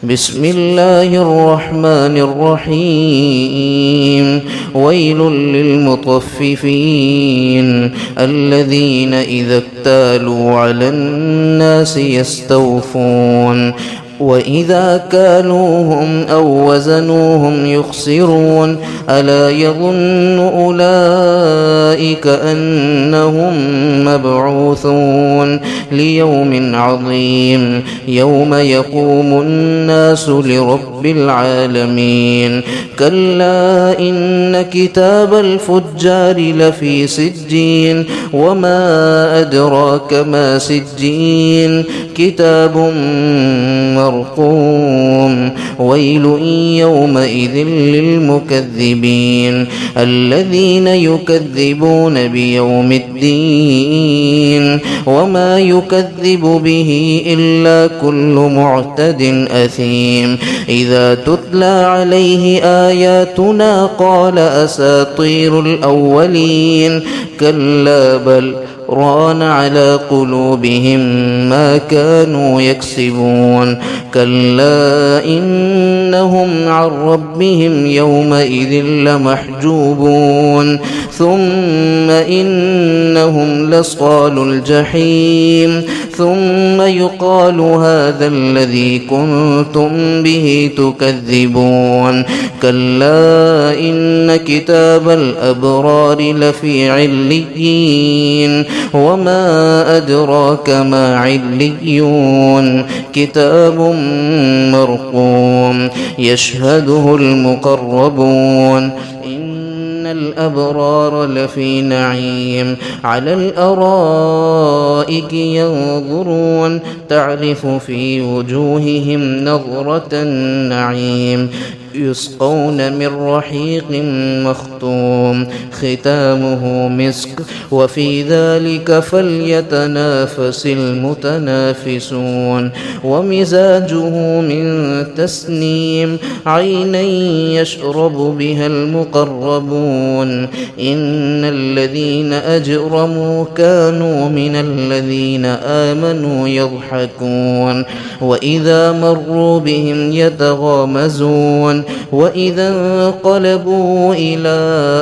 بسم الله الرحمن الرحيم ويل للمطففين الذين إذا اكتالوا على الناس يستوفون وإذا كالوهم أو وزنوهم يخسرون ألا يظن أولئك أنهم مبعوثون ليوم عظيم يوم يقوم الناس لرب العالمين كلا إن كتاب الفجار لفي سجين وما أدراك ما سجين كتاب مرقوم ويل يومئذ للمكذبين الذين يكذبون بيوم الدين وما يكذب به إلا كل معتد أثيم إذا تتلى عليه آياتنا قال أساطير الأولين كلا بل ران على قلوبهم ما كانوا يكسبون كلا إنهم عن ربهم يومئذ لمحجوبون ثم إنهم لصالو الجحيم ثم يقال هذا الذي كنتم به تكذبون كلا إن كتاب الأبرار لفي عليين وما أدراك ما عليون كتاب مرقوم يشهده المقربون إن الأبرار لفي نعيم على الأرائك ينظرون تعرف في وجوههم نظرة النعيم يسقون من رحيق مختوم ختامه مسك وفي ذلك فليتنافس المتنافسون ومزاجه من تسنيم عينا يشرب بها المقربون إن الذين أجرموا كانوا من الذين آمنوا يضحكون وإذا مروا بهم يتغامزون وإذا انقلبوا إلى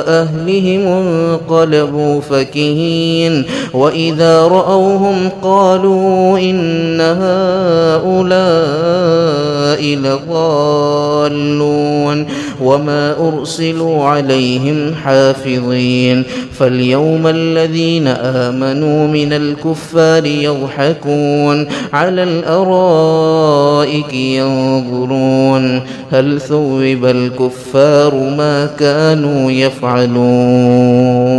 أهلهم انقلبوا فكهين وإذا رأوهم قالوا إن هؤلاء لضالون وما أرسلوا عليهم حافظين فاليوم الذين آمنوا من الكفار يضحكون على الأرائك ينظرون هل ثوب الكفار ما كانوا يفعلون